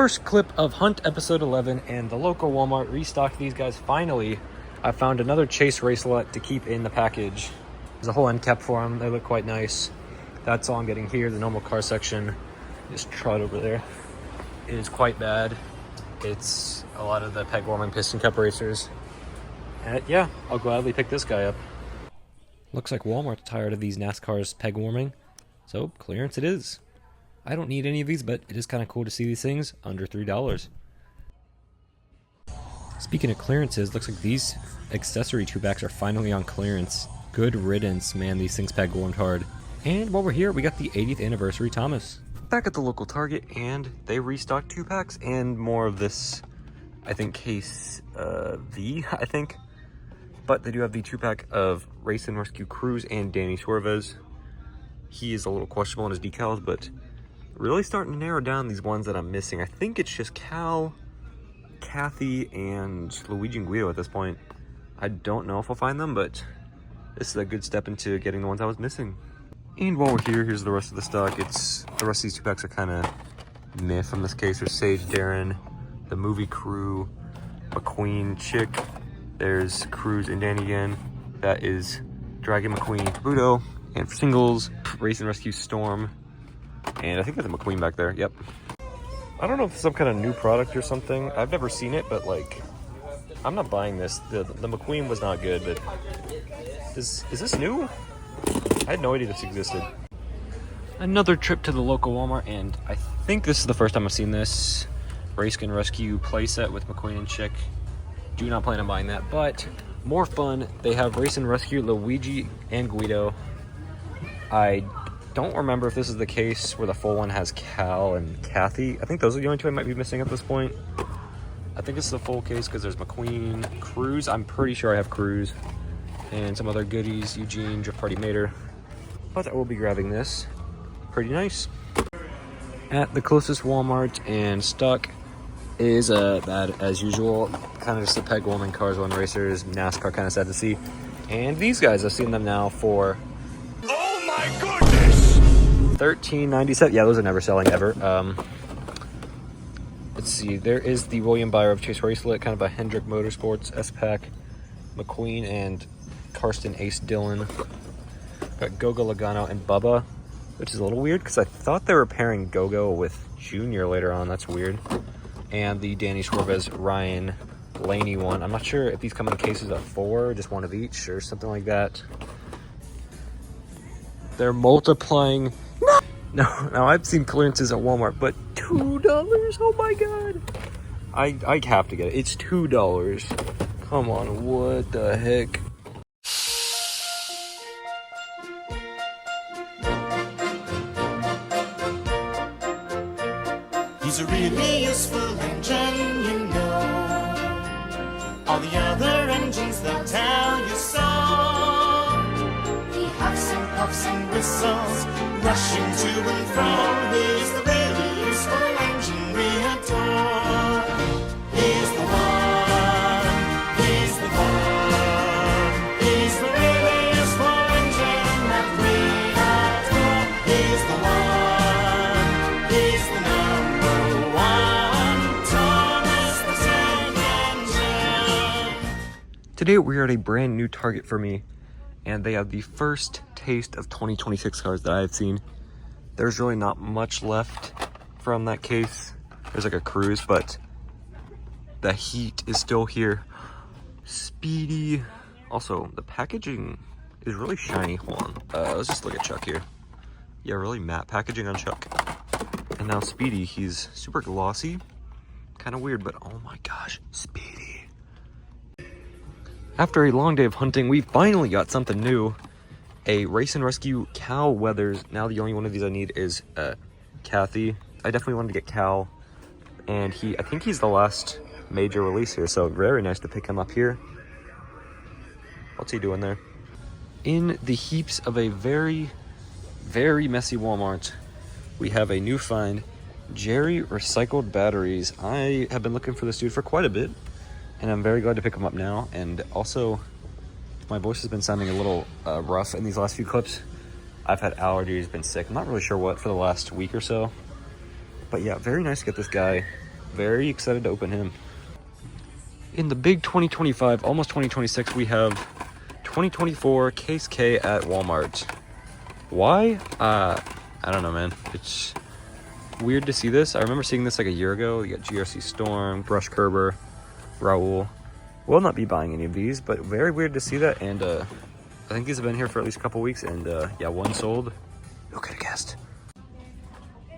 First clip of Hunt episode 11, and the local Walmart restocked these guys. Finally, I found another Chase Racelet to keep in the package. There's a whole end cap for them. They look quite nice. That's all I'm getting here. The normal car section is trot over there. It is quite bad. It's a lot of the peg warming piston cup racers. And yeah, I'll gladly pick this guy up. Looks like Walmart's tired of these NASCAR's peg warming, so clearance it is. I don't need any of these, but it is kind of cool to see these things under $3. Speaking of clearances, looks like these accessory 2-packs are finally on clearance. Good riddance, man, these things peg warmed hard. And while we're here, we got the 80th anniversary Thomas. Back at the local Target, and they restocked 2-packs and more of this, I think, case V, I think. But they do have the 2-pack of Race and Rescue Cruz and Danny Suarez. He is a little questionable in his decals, but really starting to narrow down these ones that I'm missing. I think it's just Cal, Kathy, and Luigi and Guido at this point. I don't know if I'll find them, but this is a good step into getting the ones I was missing. And while we're here, here's the rest of the stock. The rest of these 2-packs are kind of meh from this case. There's Sage, Darren, the movie crew, McQueen, Chick. There's Cruz and Danny again. That is Dragon, McQueen, Kabuto. And for singles, Race and Rescue, Storm. And I think there's a McQueen back there. Yep. I don't know if it's some kind of new product or something. I've never seen it, but like, I'm not buying this. The McQueen was not good, but is this new? I had no idea this existed. Another trip to the local Walmart, and I think this is the first time I've seen this Race and Rescue playset with McQueen and Chick. Do not plan on buying that, but more fun. They have Race and Rescue Luigi and Guido. I don't remember if this is the case where the full one has Cal and Kathy. I think those are the only two I might be missing at this point. I think it's the full case because there's McQueen, Cruz. I'm pretty sure I have Cruz, and some other goodies, Eugene, Drift Party Mater. But I will be grabbing this. Pretty nice. At the closest Walmart and stock is bad as usual. Kind of just the peg warming cars, one racers, NASCAR, kind of sad to see. And these guys, I've seen them now for, oh my goodness, $13.97. Yeah, those are never selling ever. Let's see, there is the William Byer of Chase Racelet, kind of a Hendrick Motorsports S-Pack, McQueen and Karsten Ace Dillon. Got Gogo, Logano, and Bubba, which is a little weird because I thought they were pairing Gogo with Junior later on. That's weird. And the Danny Suarez Ryan Laney one. I'm not sure if these come in cases of 4, just one of each or something like that. They're multiplying. No, I've seen clearances at Walmart, but $2? Oh my god. I have to get it. It's $2. Come on, what the heck? He's a really useful engine, you know. All the other engines, they'll tell you so. He huffs and puffs and whistles, rushing to and fro. He's the really useful engine we adore. He's the one, he's the one. He's the really useful engine that we adore. He's the one, he's the number one. Thomas the Tank Engine. Today we're at a brand new Target for me, and they have the first taste of 2026 cars that I have seen. There's really not much left from that case. There's like a Cruise, but the heat is still here. Speedy. Also, the packaging is really shiny. Hold on. Let's just look at Chuck here. Yeah, really matte packaging on Chuck. And now Speedy, he's super glossy. Kind of weird, but oh my gosh, Speedy. After a long day of hunting, we finally got something new. A Race and Rescue Cal Weathers. Now the only one of these I need is Kathy. I definitely wanted to get Cal, and I think he's the last major release here, so very nice to pick him up here. What's he doing there? In the heaps of a very, very messy Walmart, we have a new find, Jerry Recycled Batteries. I have been looking for this dude for quite a bit, and I'm very glad to pick him up now. And also, my voice has been sounding a little rough in these last few clips. I've had allergies, been sick. I'm not really sure what for the last week or so. But yeah, very nice to get this guy. Very excited to open him. In the big 2025, almost 2026, we have 2024 Case K at Walmart. Why? I don't know, man. It's weird to see this. I remember seeing this like a year ago. You got GRC Storm, Brush Kerber, Raul. Will not be buying any of these, but very weird to see that. And I think these have been here for at least a couple weeks, and yeah, one sold. Who could have guessed?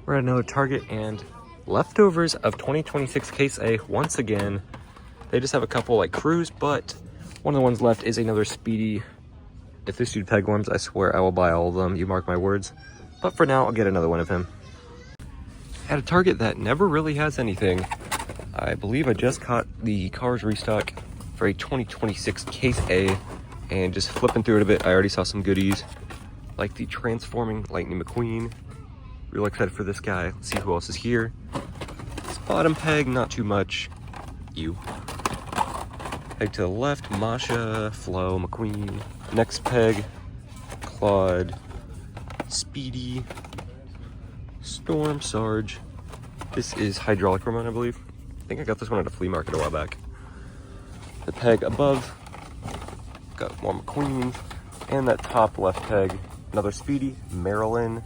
We're at another Target, and leftovers of 2026 Case A once again. They just have a couple like crews, but one of the ones left is another Speedy. If this dude peg worms, I swear I will buy all of them. You mark my words. But for now, I'll get another one of him. At a Target that never really has anything, I believe I just caught the Cars Restock for a 2026 Case A, and just flipping through it a bit, I already saw some goodies, like the Transforming Lightning McQueen. Real excited for this guy. Let's see who else is here. This bottom peg, not too much. You. Peg to the left, Masha, Flo, McQueen. Next peg, Claude, Speedy, Storm, Sarge. This is Hydraulic Ramon, I believe. I think I got this one at a flea market a while back. The peg above, got more McQueen. And that top left peg, another Speedy, Marilyn.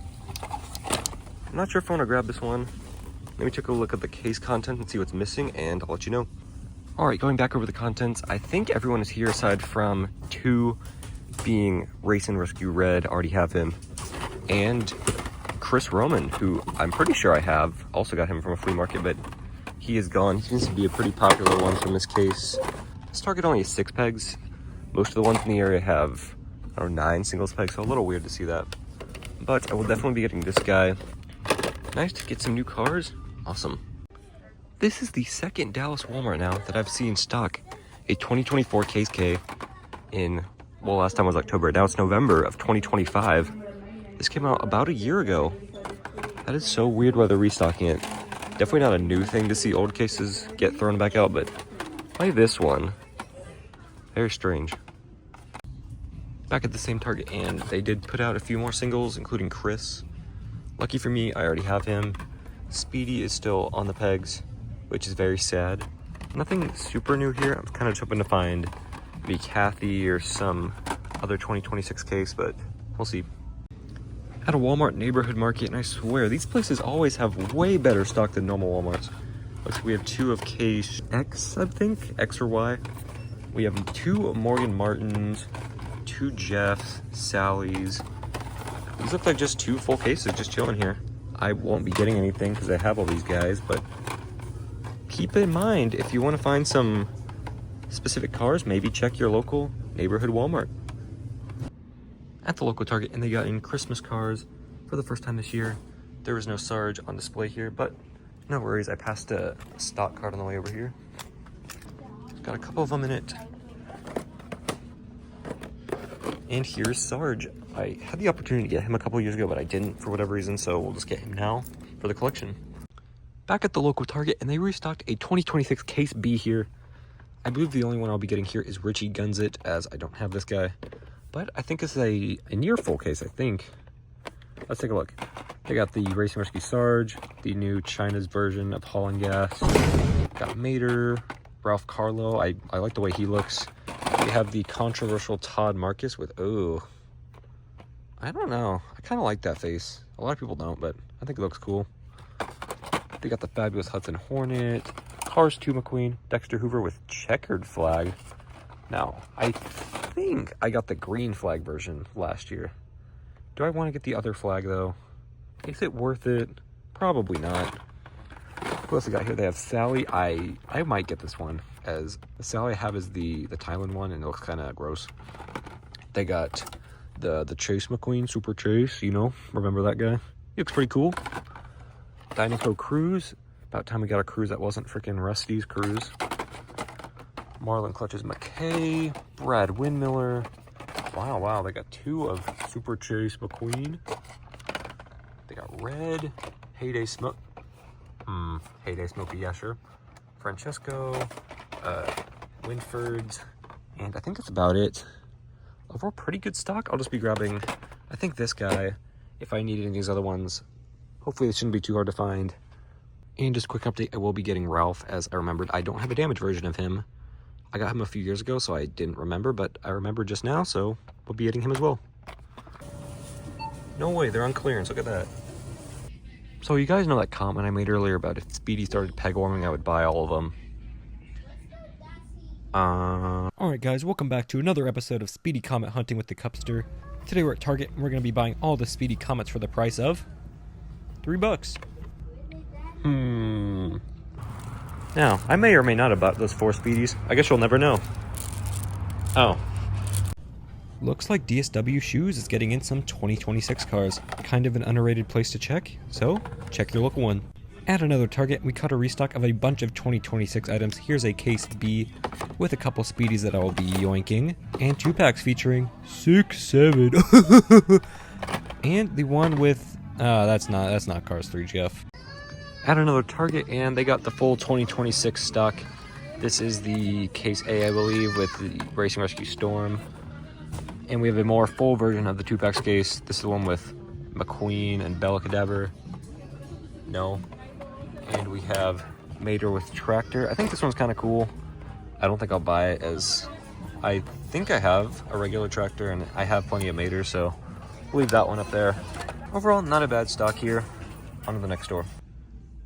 I'm not sure if I want to grab this one. Let me take a look at the case content and see what's missing, and I'll let you know. All right, going back over the contents, I think everyone is here aside from two being Race and Rescue Red, already have him, and Chris Roman, who I'm pretty sure I have, also got him from a flea market, but he is gone. He seems to be a pretty popular one from this case. This Target only has 6 pegs. Most of the ones in the area have, I don't know, 9 singles pegs, so a little weird to see that. But I will definitely be getting this guy. Nice to get some new cars. Awesome. This is the second Dallas Walmart now that I've seen stock a 2024 Case K in, well, last time was October. Now it's November of 2025. This came out about a year ago. That is so weird why they're restocking it. Definitely not a new thing to see old cases get thrown back out, but why this one? Very strange. Back at the same Target, and they did put out a few more singles, including Chris. Lucky for me, I already have him. Speedy is still on the pegs, which is very sad. Nothing super new here. I'm kind of just hoping to find maybe Kathy or some other 2026 case, but we'll see. At a Walmart neighborhood market, and I swear, these places always have way better stock than normal Walmarts. Looks like we have 2 of Case X, I think, X or Y. We have 2 Morgan Martins, 2 Jeffs, Sally's. These look like just 2 full cases just chilling here. I won't be getting anything because I have all these guys, but keep in mind, if you want to find some specific cars, maybe check your local neighborhood Walmart. At the local Target, and they got in Christmas cars for the first time this year. There was no Sarge on display here, but no worries. I passed a stock card on the way over here. It's got a couple of them in it. And here's Sarge. I had the opportunity to get him a couple years ago, but I didn't for whatever reason, so we'll just get him now for the collection. Back at the local Target, and they restocked a 2026 Case B here. I believe the only one I'll be getting here is Richie Guns It, as I don't have this guy. But I think it's a near full case, I think. Let's take a look. They got the Racing Rescue Sarge, the new China's version of Holland Gas. Got Mater, Ralph Carlo. I like the way he looks. We have the controversial Todd Marcus with, oh, I don't know. I kind of like that face. A lot of people don't, but I think it looks cool. They got the fabulous Hudson Hornet, Cars 2 McQueen, Dexter Hoover with checkered flag. Now, I think I got the green flag version last year. Do I want to get the other flag, though? Is it worth it? Probably not. What else I got here? They have Sally. I might get this one, as the Sally I have is the Thailand one, and it looks kind of gross. They got the Chase McQueen, Super Chase, you know, remember that guy? He looks pretty cool. Dynaco Cruise. About time we got a cruise that wasn't freaking Rusty's cruise. Marlin Clutches McKay, Brad Windmiller. Wow, they got 2 of Super Chase McQueen. They got Red, Heyday Smoke. Heyday Smokey, yeah, sure. Francesco, Winfords, and I think that's about it. Overall, pretty good stock. I'll just be grabbing, I think, this guy. If I need any of these other ones, hopefully it shouldn't be too hard to find. And just a quick update, I will be getting Ralph, as I remembered. I don't have a damaged version of him. I got him a few years ago, so I didn't remember, but I remembered just now, so we'll be getting him as well. No way, they're on clearance, look at that. So you guys know that comment I made earlier about if Speedy started peg warming, I would buy all of them. Alright guys, welcome back to another episode of Speedy Comet Hunting with the Cupster. Today we're at Target, and we're going to be buying all the Speedy Comets for the price of $3. Now, I may or may not have bought those 4 Speedies. I guess you'll never know. Oh. Looks like DSW Shoes is getting in some 2026 cars. Kind of an underrated place to check, so check your local one. At another Target, we caught a restock of a bunch of 2026 items. Here's a case B with a couple Speedies that I will be yoinking, and 2-packs featuring 6, 7. And the one with, that's not Cars 3, Jeff. At another Target, and they got the full 2026 stock. This is the case A, I believe, with the Racing Rescue Storm. And we have a more full version of the 2-packs case. This is the one with McQueen and Bella Cadaver. No. And we have Mater with Tractor. I think this one's kind of cool. I don't think I'll buy it, as I think I have a regular Tractor and I have plenty of Mater, so we'll leave that one up there. Overall, not a bad stock here. On to the next store.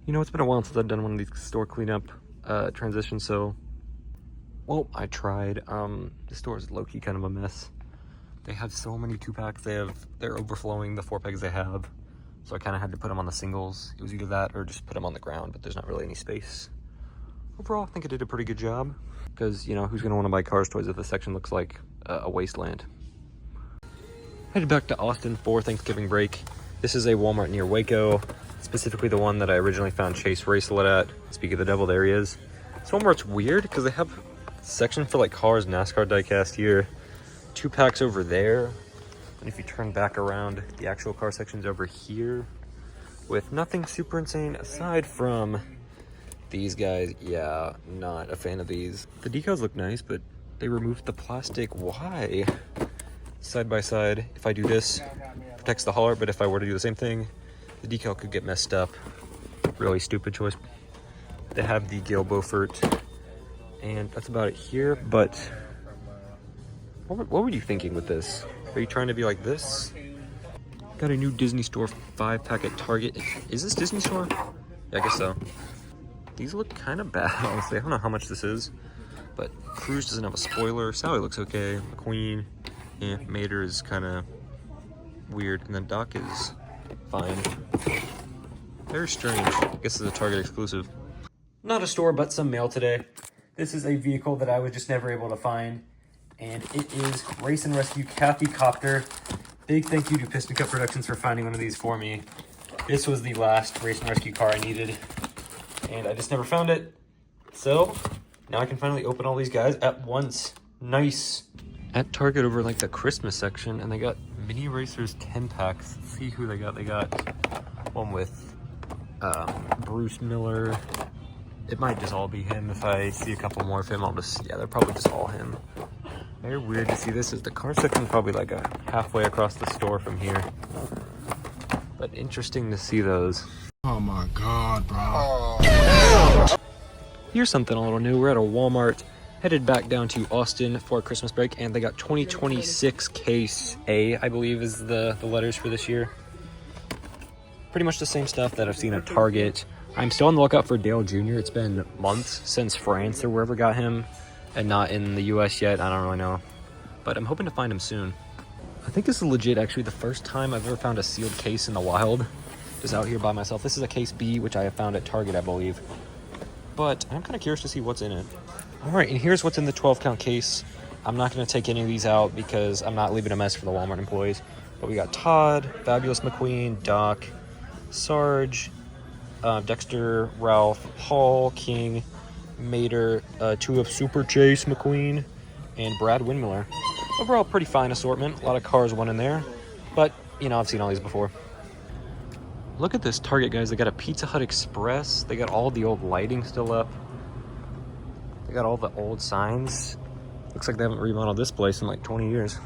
You know, it's been a while since I've done one of these store cleanup transitions, so, well, I tried. The store is low-key kind of a mess. They have so many 2-packs. They're overflowing the 4-packs they have, so I kind of had to put them on the singles. It was either that or just put them on the ground, but there's not really any space. Overall, I think I did a pretty good job, because, you know, who's going to want to buy Cars toys if the section looks like a wasteland? Headed back to Austin for Thanksgiving break. This is a Walmart near Waco, specifically the one that I originally found Chase Racelet at. Speak of the devil, there he is. This Walmart's weird because they have a section for like Cars NASCAR Diecast here, 2-packs over there, and if you turn back around, the actual car section's over here, with nothing super insane aside from these guys. Yeah, not a fan of these. The decals look nice, but they removed the plastic. Why? Side by side, if I do this, protects the hauler, but if I were to do the same thing, the decal could get messed up. Really stupid choice. They have the Gale Beaufort, and that's about it here, but what were you thinking with this? Are you trying to be like this? Got a new Disney Store 5-pack at Target. Is this Disney Store? Yeah, I guess so. These look kind of bad, honestly. I don't know how much this is, but Cruz doesn't have a spoiler. Sally looks okay. McQueen, yeah, Mater is kind of weird, and then Doc is fine. Very strange. I guess it's a Target exclusive. Not a store, but some mail today. This is a vehicle that I was just never able to find, and it is Race and Rescue Kathy Copter. Big thank you to Piston Cup Productions for finding one of these for me. This was the last Race and Rescue car I needed, and I just never found it. So now I can finally open all these guys at once. Nice. At Target over like the Christmas section, and they got Mini Racers 10-packs. Let's see who they got. They got one with Bruce Miller. It might just all be him. If I see a couple more of him, I'll just, yeah, they're probably just all him. Very weird to see this, as the car section probably like a halfway across the store from here. But interesting to see those. Oh my god, bro. Here's something a little new. We're at a Walmart, headed back down to Austin for Christmas break, and they got 2026 case A, I believe is the letters for this year. Pretty much the same stuff that I've seen at Target. I'm still on the lookout for Dale Jr. It's been months since France or wherever got him, and not in the US yet. I don't really know, but I'm hoping to find him soon. I think this is legit actually the first time I've ever found a sealed case in the wild, just out here by myself. This is a case B, which I have found at Target, I believe, but I'm kind of curious to see what's in it. All right, and here's what's in the 12-count case. I'm not going to take any of these out because I'm not leaving a mess for the Walmart employees, but we got Todd, Fabulous McQueen, Doc, Sarge, Dexter, Ralph, Paul, King, Mater, 2 of Super Chase McQueen, and Brad Windmiller. Overall, pretty fine assortment. A lot of Cars 1 in there, but, you know, I've seen all these before. Look at this Target, guys. They got a Pizza Hut Express. They got all the old lighting still up. They got all the old signs. Looks like they haven't remodeled this place in like 20 years.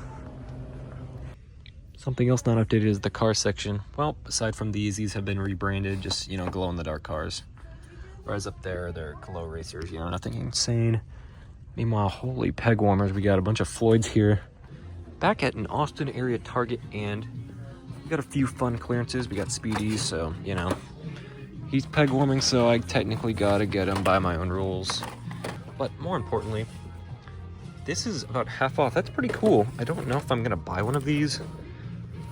Something else not updated is the car section. Well, aside from these have been rebranded, just, you know, glow-in-the-dark cars. Whereas up there, they're glow racers, you know, nothing insane. Meanwhile, holy peg warmers, we got a bunch of Floyds here. Back at an Austin area Target, and we got a few fun clearances. We got Speedies, so, you know, he's peg warming, so I technically gotta get him by my own rules. But more importantly, this is about half off. That's pretty cool. I don't know if I'm gonna buy one of these.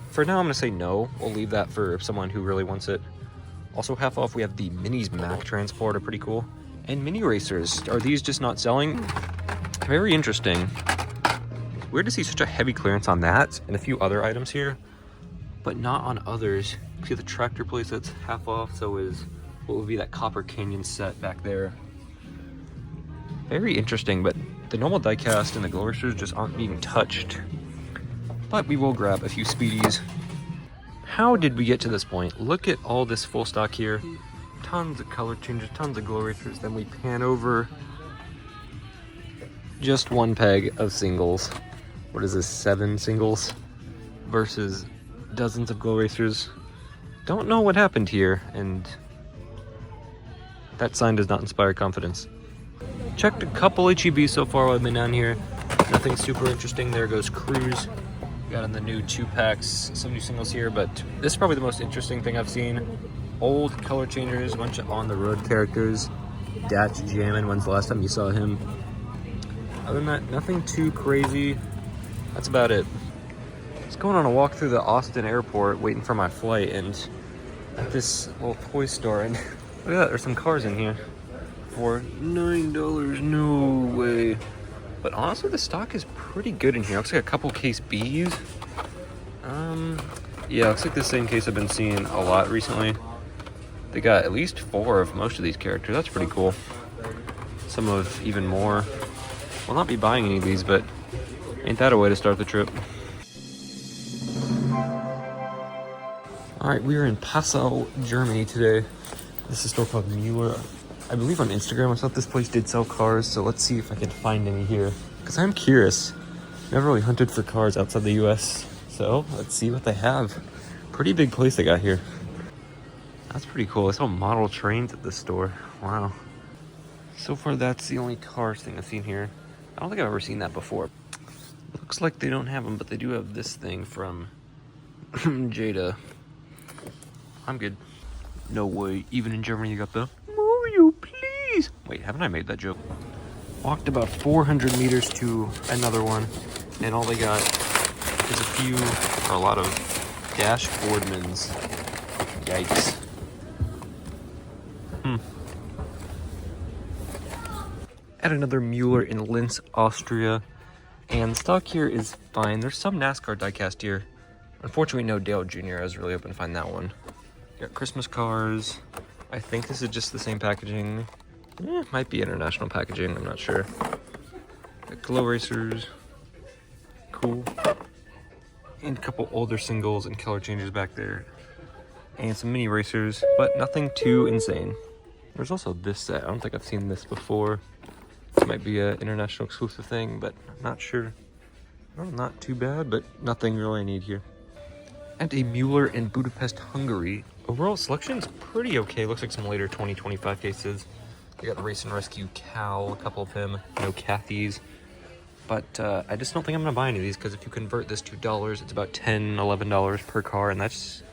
For now, I'm gonna say no. We'll leave that for someone who really wants it. Also half off, we have the Minis Mac Transporter, pretty cool. And Mini Racers. Are these just not selling? Very interesting. Weird to see such a heavy clearance on that and a few other items here, but not on others. See the tractor place that's half off, so is what would be that Copper Canyon set back there. Very interesting, but the normal diecast and the glow racers just aren't being touched. But we will grab a few Speedies. How did we get to this point? Look at all this full stock here. Tons of color changes, tons of glow racers. Then we pan over just one peg of singles. What is this, 7 singles versus dozens of glow racers? Don't know what happened here, and that sign does not inspire confidence. Checked a couple HEBs so far while I've been down here. Nothing super interesting. There goes Cruise. Got in the new 2-packs, some new singles here, but this is probably the most interesting thing I've seen. Old color changers, a bunch of on-the-road characters. Datch Jammin', when's the last time you saw him? Other than that, nothing too crazy. That's about it. Just going on a walk through the Austin airport, waiting for my flight, and at this little toy store, and look at that, there's some cars in here for $9, no way. But honestly, the stock is pretty good in here. Looks like a couple case Bs. Yeah, looks like the same case I've been seeing a lot recently. They got at least 4 of most of these characters. That's pretty cool. Some of even more. We'll not be buying any of these, but ain't that a way to start the trip? Alright, we are in Passau, Germany today. This is a store called Mueller. I believe on Instagram I thought this place did sell cars, so let's see if I can find any here. Because I'm curious. Never really hunted for cars outside the US, so let's see what they have. Pretty big place they got here. That's pretty cool. They sell model trains at this store. Wow. So far that's the only cars thing I've seen here. I don't think I've ever seen that before. Looks like they don't have them, but they do have this thing from Jada. I'm good. No way. Even in Germany you got the Mario, please. Wait, haven't I made that joke? Walked about 400 meters to another one, and all they got is a few, or a lot of dashboardmans. Yikes. At another Mueller in Linz, Austria. And the stock here is fine. There's some NASCAR diecast here. Unfortunately, no Dale Jr. I was really hoping to find that one. Got Christmas cars. I think this is just the same packaging. Might be international packaging, I'm not sure. Got glow racers. Cool. And a couple older singles and color changes back there. And some mini racers, but nothing too insane. There's also this set. I don't think I've seen this before. This might be an international exclusive thing, but I'm not sure. Well, not too bad, but nothing really I need here. And a Mueller in Budapest, Hungary. Overall selection's pretty okay. Looks like some later 2025 cases. They got the Race and Rescue Cal, a couple of him, no Cathy's. But I just don't think I'm gonna buy any of these, because if you convert this to dollars, it's about $10, $11 per car, and that's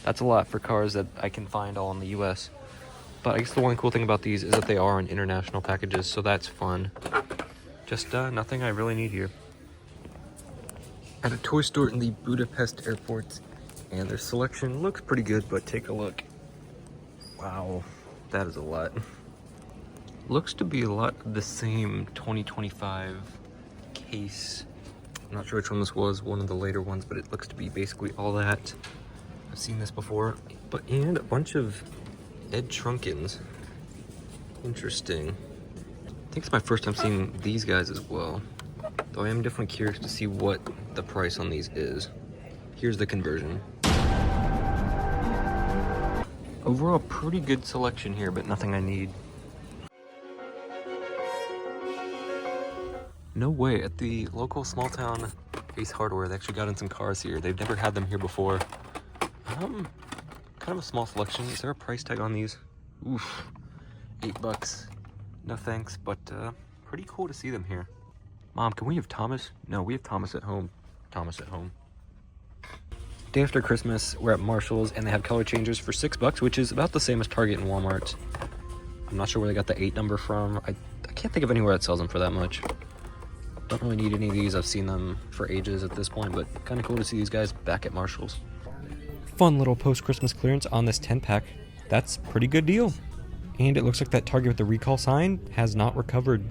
a lot for cars that I can find all in the US. But I guess the one cool thing about these is that they are in international packages, so that's fun. Just nothing I really need here. At a toy store in the Budapest airport, and their selection looks pretty good, but take a look. Wow, that is a lot. Looks to be a lot of the same 2025 case. I'm not sure which one this was, one of the later ones, but it looks to be basically all that. I've seen this before, and a bunch of Ed Trunkins. Interesting. I think it's my first time seeing these guys as well. Though I am definitely curious to see what the price on these is. Here's the conversion. Overall, pretty good selection here, but nothing I need. No way, at the local small town Ace Hardware, they actually got in some cars here. They've never had them here before. Kind of a small selection. Is there a price tag on these? Oof. $8. No thanks, but pretty cool to see them here. Mom, can we have Thomas? No, we have Thomas at home. Thomas at home. Day after Christmas, we're at Marshall's and they have color changers for $6, which is about the same as Target and Walmart. I'm not sure where they got the 8 number from. I can't think of anywhere that sells them for that much. Don't really need any of these. I've seen them for ages at this point, but kind of cool to see these guys back at Marshall's. Fun little post-Christmas clearance on this 10-pack. That's a pretty good deal. And it looks like that Target with the recall sign has not recovered.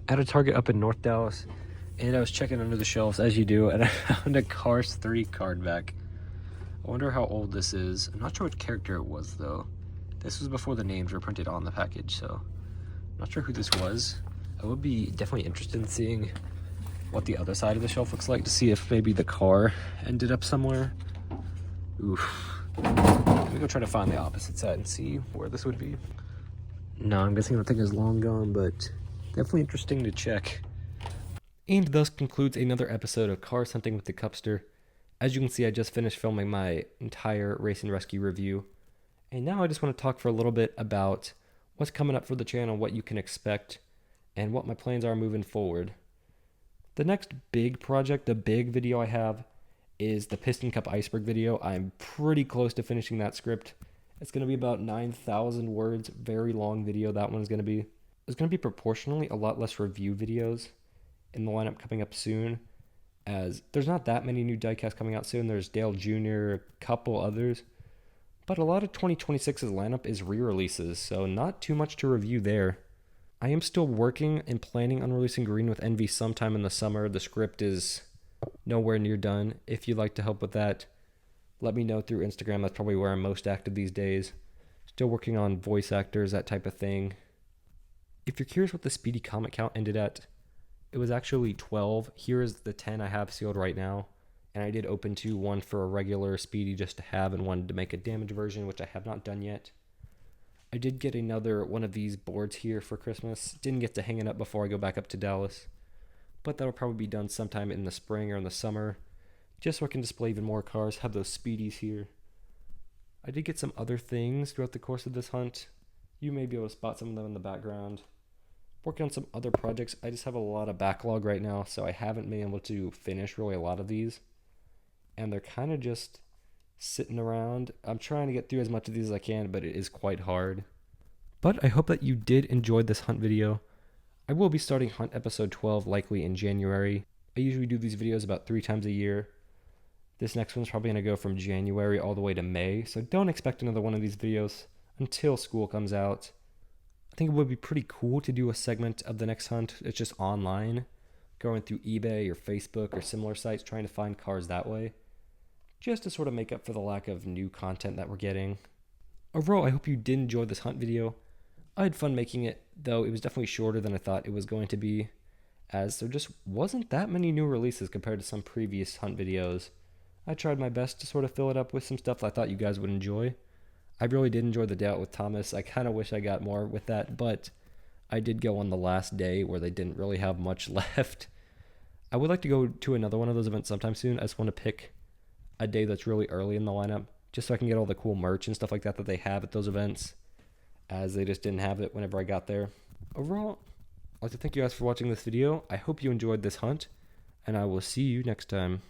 At a Target up in North Dallas, and I was checking under the shelves, as you do, and I found a Cars 3 card back. I wonder how old this is. I'm not sure which character it was, though. This was before the names were printed on the package, so I'm not sure who this was. I would be definitely interested in seeing what the other side of the shelf looks like to see if maybe the car ended up somewhere. Oof. Let me go try to find the opposite side and see where this would be. No, I'm guessing the thing is long gone, but definitely interesting to check. And thus concludes another episode of Cars Hunting with the Cupster. As you can see, I just finished filming my entire Race and Rescue review. And now I just want to talk for a little bit about what's coming up for the channel, what you can expect, and what my plans are moving forward. The next big project, the big video I have, is the Piston Cup Iceberg video. I'm pretty close to finishing that script. It's going to be about 9,000 words, very long video that one's going to be. There's going to be proportionally a lot less review videos in the lineup coming up soon, as there's not that many new diecasts coming out soon. There's Dale Jr., a couple others, but a lot of 2026's lineup is re-releases, so not too much to review there. I am still working and planning on releasing Green with Envy sometime in the summer. The script is nowhere near done. If you'd like to help with that, let me know through Instagram. That's probably where I'm most active these days. Still working on voice actors, that type of thing. If you're curious what the Speedy comment count ended at, it was actually 12. Here is the 10 I have sealed right now. And I did open one for a regular Speedy just to have, and one to make a damage version, which I have not done yet. I did get another one of these boards here for Christmas. Didn't get to hang it up before I go back up to Dallas, but that'll probably be done sometime in the spring or in the summer, just so I can display even more cars, have those Speedies here. I did get some other things throughout the course of this hunt. You may be able to spot some of them in the background. Working on some other projects. I just have a lot of backlog right now, so I haven't been able to finish really a lot of these. And they're kind of just sitting around. I'm trying to get through as much of these as I can, but it is quite hard. But I hope that you did enjoy this hunt video. I will be starting hunt episode 12 likely in January. I usually do these videos about 3 times a year. This next one's probably going to go from January all the way to May, so don't expect another one of these videos until school comes out. I think it would be pretty cool to do a segment of the next hunt. It's just online, going through eBay or Facebook or similar sites, trying to find cars that way, just to sort of make up for the lack of new content that we're getting. Overall, I hope you did enjoy this hunt video. I had fun making it, though it was definitely shorter than I thought it was going to be, as there just wasn't that many new releases compared to some previous hunt videos. I tried my best to sort of fill it up with some stuff that I thought you guys would enjoy. I really did enjoy the day out with Thomas. I kind of wish I got more with that, but I did go on the last day where they didn't really have much left. I would like to go to another one of those events sometime soon. I just want to pick a day that's really early in the lineup, just so I can get all the cool merch and stuff like that they have at those events, as they just didn't have it whenever I got there. Overall, I'd like to thank you guys for watching this video. I hope you enjoyed this hunt, and I will see you next time.